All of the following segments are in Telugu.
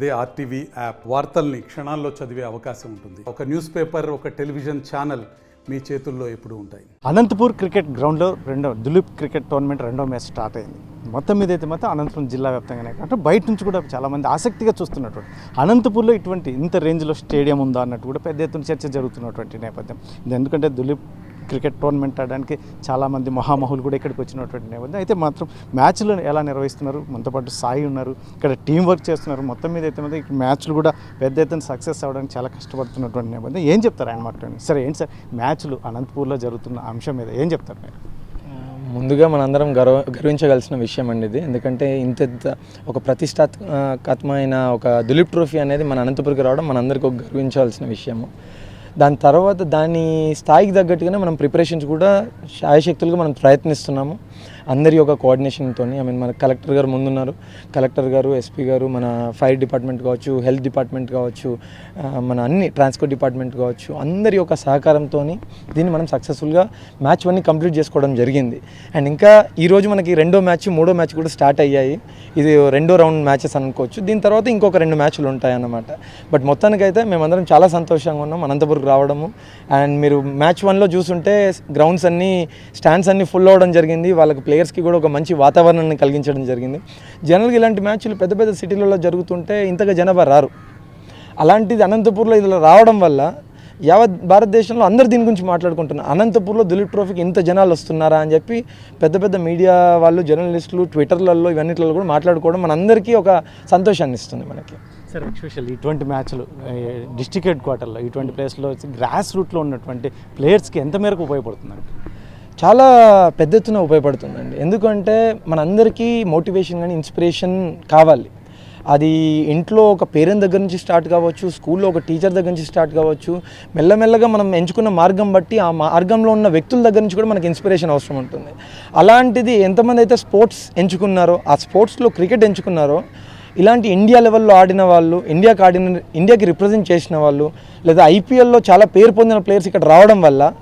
అదే ఆర్టీవీ యాప్ వార్తల్ని క్షణాల్లో చదివే అవకాశం ఉంటుంది. ఒక న్యూస్ పేపర్, ఒక టెలివిజన్ ఛానల్ మీ చేతుల్లో ఎప్పుడూ ఉంటాయి. అనంతపూర్ క్రికెట్ గ్రౌండ్లో దులీప్ క్రికెట్ టోర్నమెంట్ రెండో మ్యాచ్ స్టార్ట్ అయింది. మొత్తం మీద అయితే మాత్రం అనంతపురం జిల్లా వ్యాప్తంగానే కాబట్టి బయట నుంచి కూడా చాలామంది ఆసక్తిగా చూస్తున్నటువంటి అనంతపూర్లో ఇటువంటి ఇంత రేంజ్లో స్టేడియం ఉందా అన్నట్టు కూడా పెద్ద ఎత్తున చర్చ జరుగుతున్నటువంటి నేపథ్యం. ఎందుకంటే దులీప్ క్రికెట్ టోర్నమెంట్ ఆడడానికి చాలామంది మహామహులు కూడా ఇక్కడికి వచ్చినటువంటి నేపథ్యం. అయితే మాత్రం మ్యాచ్లు ఎలా నిర్వహిస్తున్నారు, మనతో పాటు సాయి ఉన్నారు, ఇక్కడ టీం వర్క్ చేస్తున్నారు. మొత్తం మీద అయితే మాత్రం మ్యాచ్లు కూడా పెద్ద ఎత్తున సక్సెస్ అవ్వడానికి చాలా కష్టపడుతున్నటువంటి నేపథ్యం. ఏం చెప్తారు ఆయన మాట్లాడండి. సరే ఏంటి సార్ మ్యాచ్లు అనంతపూర్లో జరుగుతున్న అంశం మీద ఏం చెప్తారు మీరు? ముందుగా మనందరం గర్వించగలిసిన విషయం అండి ఇది. ఎందుకంటే ఇంత ఒక ప్రతిష్టాత్మకమైన ఒక దులీప్ ట్రోఫీ అనేది మన అనంతపురికి రావడం మనందరికీ ఒక గర్వించాల్సిన విషయము. దాని తర్వాత దాని స్థాయికి తగ్గట్టుగానే మనం ప్రిపరేషన్స్ కూడా శాయశక్తులుగా మనం ప్రయత్నిస్తున్నాము. అందరి యొక్క కోఆర్డినేషన్తో. మన కలెక్టర్ గారు ముందున్నారు, కలెక్టర్ గారు, ఎస్పీ గారు, మన ఫైర్ డిపార్ట్మెంట్ కావచ్చు, హెల్త్ డిపార్ట్మెంట్ కావచ్చు, మన అన్ని ట్రాన్స్పోర్ట్ డిపార్ట్మెంట్ కావచ్చు, అందరి యొక్క సహకారంతో దీన్ని మనం సక్సెస్ఫుల్గా మ్యాచ్ 1 కంప్లీట్ చేసుకోవడం జరిగింది. అండ్ ఇంకా ఈరోజు మనకి రెండో మ్యాచ్, మూడో మ్యాచ్ కూడా స్టార్ట్ అయ్యాయి. ఇది రెండో రౌండ్ మ్యాచెస్ అనుకోవచ్చు. దీని తర్వాత ఇంకొక 2 మ్యాచ్లు ఉంటాయన్నమాట. బట్ మొత్తానికైతే మేమందరం చాలా సంతోషంగా ఉన్నాం అనంతపురం రావడము. అండ్ మీరు మ్యాచ్ 1లో చూసుంటే గ్రౌండ్స్ అన్నీ, స్టాండ్స్ అన్నీ ఫుల్ అవ్వడం జరిగింది. వాళ్ళకి ప్లేయర్స్కి కూడా ఒక మంచి వాతావరణాన్ని కలిగించడం జరిగింది. జనరల్గా ఇలాంటి మ్యాచ్లు పెద్ద పెద్ద సిటీలలో జరుగుతుంటే ఇంతగా జనాభా రారు. అలాంటిది అనంతపూర్లో ఇలా రావడం వల్ల యావత్ భారతదేశంలో అందరు దీని గురించి మాట్లాడుకుంటున్నారు. అనంతపూర్లో దులీప్ ట్రోఫీకి ఇంత జనాలు వస్తున్నారా అని చెప్పి పెద్ద పెద్ద మీడియా వాళ్ళు, జర్నలిస్టులు ట్విట్టర్లలో ఇవన్నిట్లలో కూడా మాట్లాడుకోవడం మనందరికీ ఒక సంతోషాన్ని ఇస్తుంది మనకి. సార్ ఎస్పెషల్లీ ఇటువంటి మ్యాచ్లు డిస్ట్రిక్ట్ హెడ్ క్వార్టర్లో ఇటువంటి ప్లేస్లో గ్రాస్ రూట్లో ఉన్నటువంటి ప్లేయర్స్కి ఎంత మేరకు ఉపయోగపడుతుందండి? చాలా పెద్ద ఎత్తున ఉపయోగపడుతుందండి. ఎందుకంటే మనందరికీ మోటివేషన్ కానీ ఇన్స్పిరేషన్ కావాలి. అది ఇంట్లో ఒక పేరెంట్ దగ్గర నుంచి స్టార్ట్ కావచ్చు, స్కూల్లో ఒక టీచర్ దగ్గర నుంచి స్టార్ట్ కావచ్చు, మెల్లమెల్లగా మనం ఎంచుకున్న మార్గం బట్టి ఆ మార్గంలో ఉన్న వ్యక్తుల దగ్గర నుంచి కూడా మనకి ఇన్స్పిరేషన్ అవసరం ఉంటుంది. అలాంటిది ఎంతమంది అయితే స్పోర్ట్స్ ఎంచుకున్నారో, ఆ స్పోర్ట్స్లో క్రికెట్ ఎంచుకున్నారో, ఇలాంటి ఇండియా లెవెల్లో ఆడిన వాళ్ళు, ఇండియాకి రిప్రజెంట్ చేసిన వాళ్ళు, లేదా ఐపీఎల్లో చాలా పేరు పొందిన ప్లేయర్స్ ఇక్కడ రావడం వల్ల,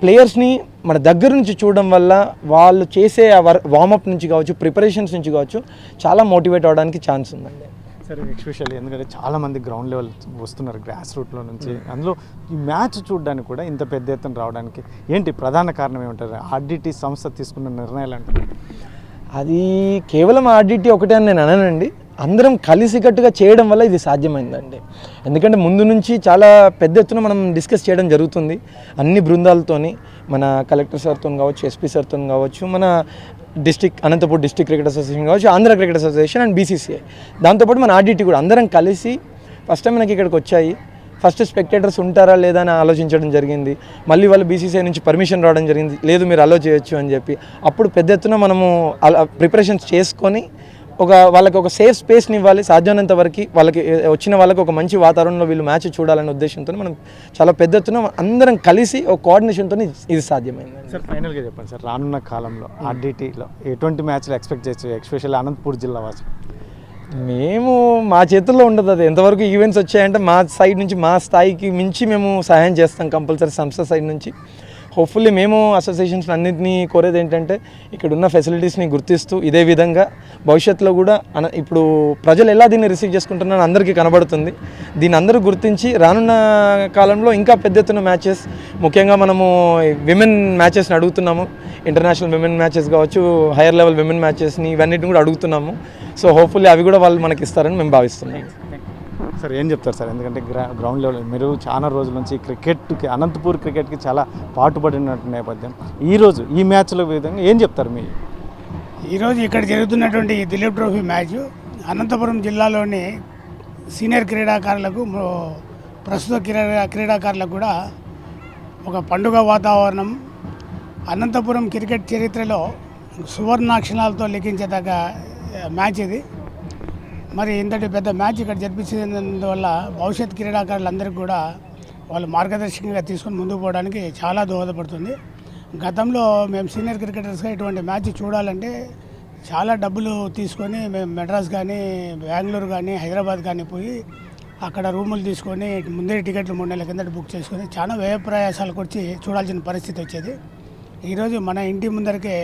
ప్లేయర్స్ని మన దగ్గర నుంచి చూడడం వల్ల వాళ్ళు చేసే వార్మప్ నుంచి కావచ్చు, ప్రిపరేషన్స్ నుంచి కావచ్చు, చాలా మోటివేట్ అవ్వడానికి ఛాన్స్ ఉందండి. సరే ఎస్పెషల్లీ ఎందుకంటే చాలామంది గ్రౌండ్ లెవెల్ వస్తున్నారు గ్రాస్ రూట్లో నుంచి. అందులో ఈ మ్యాచ్ చూడడానికి కూడా ఇంత పెద్ద ఎత్తున రావడానికి ఏంటి ప్రధాన కారణం ఏమంటారు? ఆర్డిటి సంస్థ తీసుకున్న నిర్ణయాలు అంటే అది కేవలం ఆర్డిటి ఒకటే అని నేను అననండి. అందరం కలిసికట్టుగా చేయడం వల్ల ఇది సాధ్యమైందండి. ఎందుకంటే ముందు నుంచి చాలా పెద్ద ఎత్తున మనం డిస్కస్ చేయడం జరుగుతుంది అన్ని బృందాలతోని. మన కలెక్టర్ సార్తో కావచ్చు, ఎస్పీ సార్తో కావచ్చు, మన అనంతపూర్ డిస్ట్రిక్ట్ క్రికెట్ అసోసియేషన్ కావచ్చు, Andhra cricket association and BCCI, దాంతోపాటు మన ఆర్డిటి కూడా అందరం కలిసి ఫస్ట్ టైం మనకి ఇక్కడికి వచ్చాయి. ఫస్ట్ స్పెక్టేటర్స్ ఉంటారా లేదా అని ఆలోచించడం జరిగింది. మళ్ళీ వాళ్ళు బీసీసీఐ నుంచి పర్మిషన్ రావడం జరిగింది, లేదు మీరు అలో చేయొచ్చు అని చెప్పి. అప్పుడు పెద్ద ఎత్తున మనము ప్రిపరేషన్స్ చేసుకొని వాళ్ళకి ఒక సేఫ్ స్పేస్ని ఇవ్వాలి. సాధ్యమైనంత వరకు వాళ్ళకి వచ్చిన వాళ్ళకి ఒక మంచి వాతావరణంలో వీళ్ళు మ్యాచ్ చూడాలనే ఉద్దేశంతో మనం చాలా పెద్ద ఎత్తున అందరం కలిసి ఒక కోఆర్డినేషన్తో ఇది సాధ్యమైంది. సార్ ఫైనల్గా చెప్పండి సార్, రానున్న కాలంలో ఆర్డిటీలో ఎటువంటి మ్యాచ్లు ఎక్స్పెక్ట్ చేయొచ్చు, ఎస్పెషల్లీ అనంతపూర్ జిల్లా వాసి? మేము మా చేతుల్లో ఉండదు అది. ఎంతవరకు ఈవెంట్స్ వచ్చాయంటే మా సైడ్ నుంచి, మా స్థాయికి మించి మేము సహాయం చేస్తాం కంపల్సరీ సంస్థ సైడ్ నుంచి. హోప్ఫుల్లీ మేము అసోసియేషన్స్ అన్నింటినీ కోరేది ఏంటంటే ఇక్కడ ఉన్న ఫెసిలిటీస్ని గుర్తిస్తూ ఇదే విధంగా భవిష్యత్తులో కూడా ఇప్పుడు ప్రజలు ఎలా దీన్ని రిసీవ్ చేసుకుంటున్నారో అందరికీ కనబడుతుంది. దీన్ని అందరూ గుర్తించి రానున్న కాలంలో ఇంకా పెద్ద ఎత్తున మ్యాచెస్, ముఖ్యంగా మనము విమెన్ మ్యాచెస్ని అడుగుతున్నాము. ఇంటర్నేషనల్ విమెన్ మ్యాచెస్ కావచ్చు, హైయర్ లెవెల్ విమెన్ మ్యాచెస్ని, ఇవన్నిటిని కూడా అడుగుతున్నాము. సో హోప్ఫుల్లీ అవి కూడా వాళ్ళు మనకి ఇస్తారని మేము భావిస్తున్నాం. సార్ ఏం చెప్తారు సార్? ఎందుకంటే గ్రౌండ్ లెవెల్ మీరు చాలా రోజుల నుంచి క్రికెట్కి, అనంతపూర్ క్రికెట్కి చాలా పాటుపడినట్టు నేపథ్యం, ఈరోజు ఈ మ్యాచ్ల విధంగా ఏం చెప్తారు? మీ ఈరోజు ఇక్కడ జరుగుతున్నటువంటి దిలీప్ ట్రోఫీ మ్యాచ్ అనంతపురం జిల్లాలోని సీనియర్ క్రీడాకారులకు, ప్రస్తుత క్రీడాకారులకు కూడా ఒక పండుగ వాతావరణం. అనంతపురం క్రికెట్ చరిత్రలో సువర్ణాక్షరాలతో లిఖించేదగ్గ మ్యాచ్ ఇది. మరి ఇంతటి పెద్ద మ్యాచ్ ఇక్కడ జరిపించినందువల్ల భవిష్యత్ క్రీడాకారులందరికీ కూడా వాళ్ళు మార్గదర్శకంగా తీసుకొని ముందుకు పోవడానికి చాలా దోహదపడుతుంది. గతంలో మేము సీనియర్ క్రికెటర్స్గా ఇటువంటి మ్యాచ్ చూడాలంటే చాలా డబ్బులు తీసుకొని మేము మెడ్రాస్ కానీ, బెంగళూరు కానీ, హైదరాబాద్ కానీ పోయి అక్కడ రూములు తీసుకొని ముందే టికెట్లు 3 నెలల కిందట బుక్ చేసుకొని చాలా వ్యయ ప్రయాసాలకు వచ్చి చూడాల్సిన పరిస్థితి వచ్చేది. ఈరోజు మన ఇంటి ముందరికే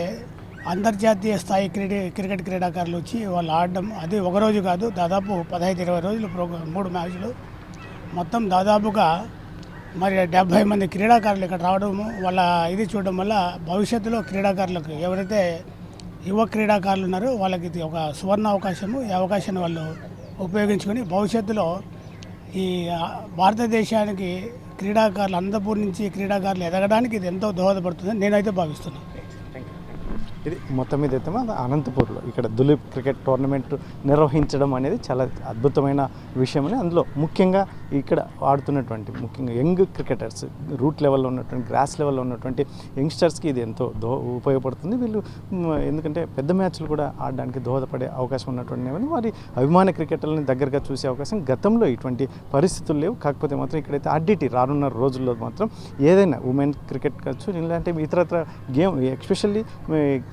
అంతర్జాతీయ స్థాయి క్రికెట్ క్రీడాకారులు వచ్చి వాళ్ళు ఆడడం, అది ఒకరోజు కాదు, దాదాపు 15-20 రోజులు ప్రోగ్రాం, 3 మ్యాచ్లు మొత్తం దాదాపుగా మరి 70 మంది క్రీడాకారులు ఇక్కడ రావడము, వాళ్ళ ఇది చూడడం వల్ల భవిష్యత్తులో క్రీడాకారులకు ఎవరైతే యువ క్రీడాకారులు ఉన్నారో వాళ్ళకి ఇది ఒక సువర్ణ అవకాశము. ఈ అవకాశాన్ని వాళ్ళు ఉపయోగించుకొని భవిష్యత్తులో ఈ భారతదేశానికి క్రీడాకారులు, అనంతపూర్ నుంచి క్రీడాకారులు ఎదగడానికి ఇది ఎంతో దోహదపడుతుందని నేనైతే భావిస్తున్నాను. ఇది మొత్తం మీద అయితే అనంతపూర్లో ఇక్కడ దులీప్ క్రికెట్ టోర్నమెంట్ నిర్వహించడం అనేది చాలా అద్భుతమైన విషయం అని, అందులో ముఖ్యంగా ఇక్కడ ఆడుతున్నటువంటి ముఖ్యంగా యంగ్ క్రికెటర్స్, రూట్ లెవెల్లో ఉన్నటువంటి, గ్రాస్ లెవెల్లో ఉన్నటువంటి యంగ్స్టర్స్కి ఇది ఎంతో ఉపయోగపడుతుంది. వీళ్ళు ఎందుకంటే పెద్ద మ్యాచ్లు కూడా ఆడడానికి దోహదపడే అవకాశం ఉన్నటువంటి వారి అభిమాన క్రికెటర్లని దగ్గరగా చూసే అవకాశం గతంలో ఇటువంటి పరిస్థితులు లేవు. కాకపోతే మాత్రం ఇక్కడైతే ఆర్డిటి రానున్న రోజుల్లో మాత్రం ఏదైనా ఉమెన్ క్రికెట్ కావచ్చు, ఇలాంటి ఇతరత్ర గేమ్, ఎస్పెషల్లీ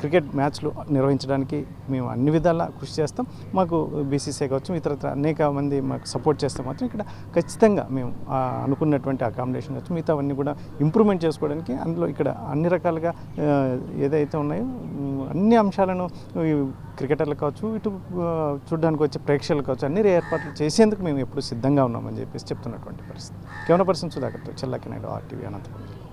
క్రికెట్ మ్యాచ్లు నిర్వహించడానికి మేము అన్ని విధాలా కృషి చేస్తాం. మాకు బీసీసీ కావచ్చు, ఇతరత్ర అనేక మంది మాకు సపోర్ట్ చేస్తే మాత్రం ఇక్కడ ఖచ్చితంగా మేము అనుకున్నటువంటి అకామిడేషన్ కావచ్చు, మిగతావన్నీ కూడా ఇంప్రూవ్మెంట్ చేసుకోవడానికి, అందులో ఇక్కడ అన్ని రకాలుగా ఏదైతే ఉన్నాయో అన్ని అంశాలను క్రికెటర్లు కావచ్చు, ఇటు చూడడానికి వచ్చే ప్రేక్షకులు కావచ్చు, అన్ని ఏర్పాట్లు చేసేందుకు మేము ఎప్పుడు సిద్ధంగా ఉన్నామని చెప్పేసి చెప్తున్నటువంటి పరిస్థితి. కెమెరా పర్సన్ సుధాకర్తో చెల్లకినాయుడు, RTV అనంతపురం.